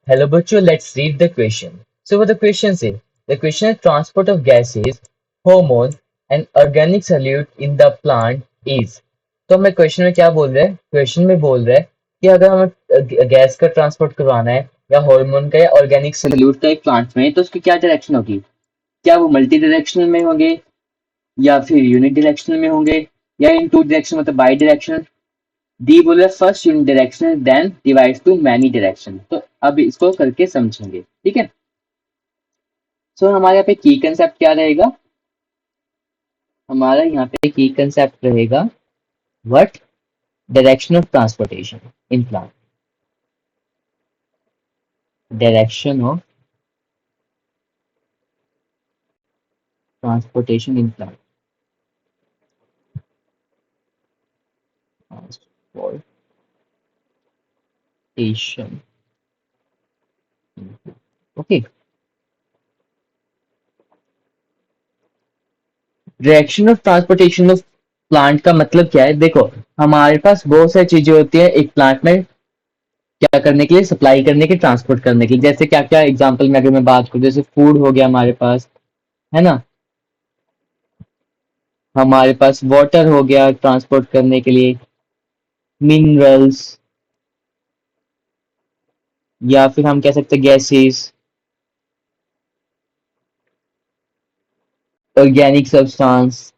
Hello, Butcho. Let's read the question. So, what the question says, the question is transport of gases, hormone, and organic solute in the plant is. तो हमें question में क्या बोल रहा है? Question में बोल रहा है कि अगर हमें गैस का ट्रांसपोर्ट करवाना है या हार्मोन का या ऑर्गेनिक सोल्यूट का एक प्लांट में, तो उसकी क्या डायरेक्शन होगी? क्या वो मल्टी डायरेक्शनल में होंगे या फिर यूनिट डायरेक्शनल में होंगे या इन टू डायरेक्शन मतलब बाई डायरेक्शन? डी बोले first unit direction then divide to many direction. तो अब इसको करके समझेंगे, ठीक है। सो हमारे यहाँ पे की कंसेप्ट क्या रहेगा? हमारा यहाँ पे की कंसेप्ट रहेगा what direction of transportation in plant, direction of transportation in plant, transportation. Okay, direction of transportation of plant का मतलब क्या है? देखो, हमारे पास बहुत सारी चीजें होती है एक प्लांट में क्या करने के लिए, सप्लाई करने के, ट्रांसपोर्ट करने के लिए। जैसे क्या क्या एग्जांपल में अगर मैं बात करूं, जैसे फूड हो गया हमारे पास, है ना। हमारे पास वाटर हो गया ट्रांसपोर्ट करने के लिए, मिनरल्स, या फिर हम कह सकते हैं गैसेस, ऑर्गेनिक सब्सटेंस।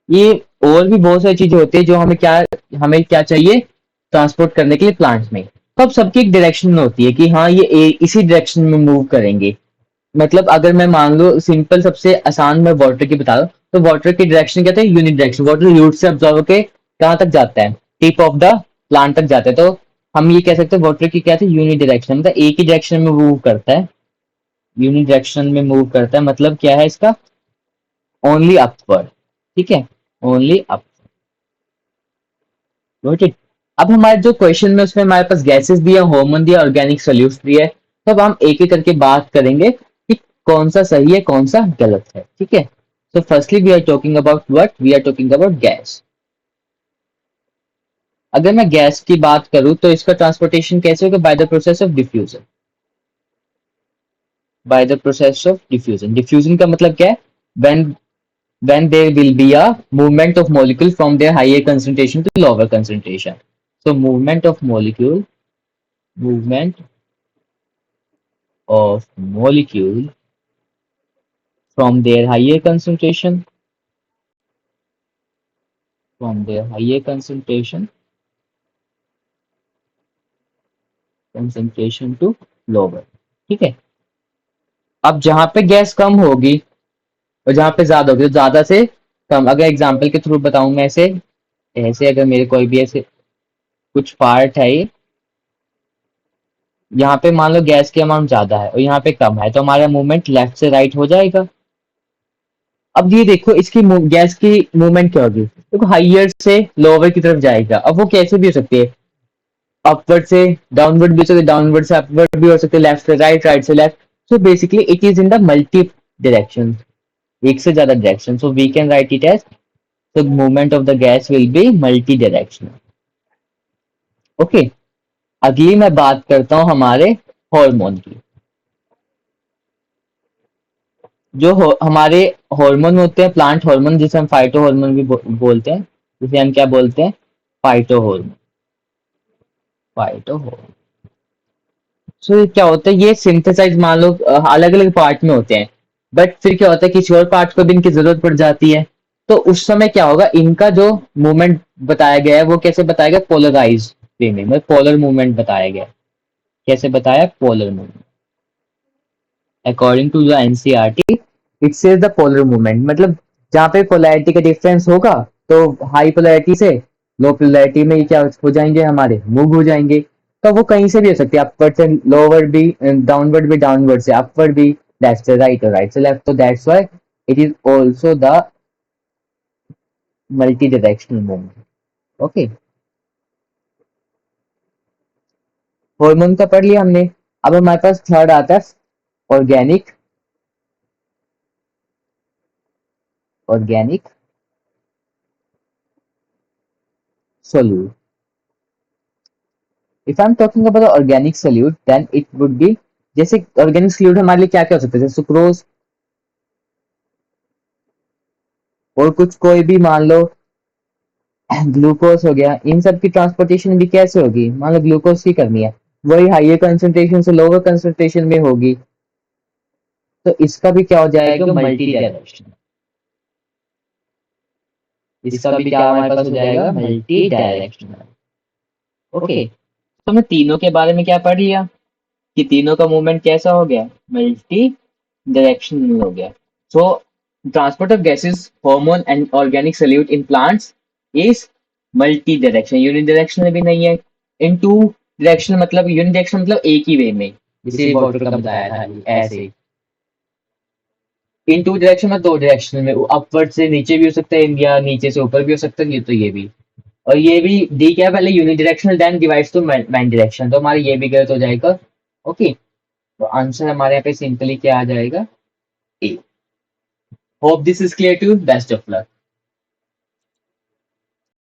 ये और भी बहुत सारी चीजें होती है जो हमें क्या चाहिए ट्रांसपोर्ट करने के लिए प्लांट्स में। तो अब सबकी एक डायरेक्शन में होती है कि हाँ ये इसी डायरेक्शन में मूव करेंगे। मतलब अगर मैं मान लो सिंपल सबसे आसान मैं वाटर की बता रहा हूँ, तो वाटर की डायरेक्शन क्या है? Unit direction. वाटर रूट से अब्जॉर्ब होके कहाँ तक जाता है? टिप ऑफ द प्लांट तक जाता है। तो हम ये कह सकते हैं वाटर की क्या थी? यूनिट डायरेक्शन, मतलब एक ही डायरेक्शन में मूव करता है। यूनिट डायरेक्शन में मूव करता है मतलब क्या है इसका? ओनली अपवर्ड, ठीक है, ओनली अप। Note it. अब हमारे जो क्वेश्चन में उसमें हमारे पास गैसेस दिया, हार्मोन दिया, ऑर्गेनिक सॉल्यूट्स दिया है। तो अब हम एक एक करके बात करेंगे कि कौन सा सही है कौन सा गलत है, ठीक है। So firstly we are talking about what, we are talking about gas. अगर मैं गैस की बात करूं तो इसका ट्रांसपोर्टेशन कैसे होगा? By the process of diffusion. By the process of diffusion. Diffusion का मतलब क्या है? When when there will be a movement of molecule from their higher concentration to lower concentration. So movement of molecule from their higher concentration, from their higher concentration to lower, ठीक है। अब जहां पे gas कम होगी और जहां पे ज्यादा होगी, तो ज्यादा से कम, अगर एग्जांपल के थ्रू बताऊं मैं, ऐसे ऐसे अगर मेरे कोई भी ऐसे कुछ पार्ट है ये, यहाँ पे मान लो गैस की अमाउंट ज्यादा है और यहाँ पे कम है, तो हमारा मूवमेंट लेफ्ट से राइट हो जाएगा। अब ये देखो इसकी गैस की मूवमेंट क्या होगी? देखो हाइयर से लोअर की तरफ जाएगा। अब वो कैसे भी हो सकती है? अपवर्ड से डाउनवर्ड भी हो सकती है, डाउनवर्ड से अपवर्ड भी हो सकती है, लेफ्ट से राइट, राइट से left. So basically it is in the multi direction, एक से ज्यादा direction. So we can write it as the movement of the gas will be multi directional. Okay, अगली मैं बात करता हूँ हमारे हार्मोन की। जो हमारे हार्मोन होते हैं, प्लांट हार्मोन, जिसे हम फाइटो हार्मोन भी बोलते हैं, जिसे हम क्या बोलते हैं? Phyto hormone. Phyto hormone. So ये क्या होता है? ये सिंथेसाइज मान लो अलग अलग पार्ट में होते हैं, बट फिर क्या होता है किसी और पार्ट को भी इनकी जरूरत पड़ जाती है। तो उस समय क्या होगा? इनका जो मूवमेंट बताया गया है वो कैसे बताया गया? पोलराइज वे में, मतलब पोलर मूवमेंट बताया गया है। कैसे बताया? Polar movement. According to the NCERT it says the polar movement, मतलब जहां पे पोलैरिटी का डिफरेंस होगा तो हाई पोलैरिटी से लो पोलैरिटी में ये क्या हो जाएंगे? हमारे मूव हो जाएंगे। तो वो कहीं से भी हो सकती है, अपवर्ड से लोअर भी, डाउनवर्ड भी, डाउनवर्ड से अपवर्ड भी, लेफ्ट से राइट और राइट से लेफ्ट। तो that's why it is also the multi directional movement. Okay, hormone का पढ़ लिया हमने। अब हमारे पास थर्ड आता है organic, organic solute. If I am talking about organic solute then it would be, जैसे ऑर्गेनिक सल्यूट हमारे लिए क्या क्या हो सकता है, जैसे सुक्रोज और कुछ कोई भी मान लो ग्लूकोज हो गया, इन सब की ट्रांसपोर्टेशन भी कैसे होगी, मान लो ग्लूकोज की करनी है, वही हाइयर कंसंट्रेशन से लोअर कंसंट्रेशन में होगी, तो इसका भी क्या हो जाएगा, मल्टी डायरेक्शन। इसका भी क्या हमारे पास हो जाएगा, मल्टी डायरेक्शनल। ओके, तो हमने तीनों के बारे में क्या पढ़ लिया कि तीनों का मूवमेंट कैसा हो गया, मल्टी डायरेक्शनल हो गया। So transport of gases, hormone and organic solute in plants is multi direction, uni directional भी नहीं है। इन टू डायरेक्शन मतलब, यूनि डायरेक्शन मतलब एक ही वे में, जिसे वॉटर का बताया था ऐसे। इन टू डायरेक्शन में दो डायरेक्शन में, अपवर्ड से नीचे भी हो सकता है या नीचे से ऊपर भी हो सकता है, ये तो ये भी। और ये भी डी क्या है, पहले unidirectional then divides to many direction, तो हमारा ये भी गलत हो जाएगा। ओके, तो आंसर हमारे यहाँ पे सिंपली क्या आ जाएगा, A. Hope this is clear too, best of luck.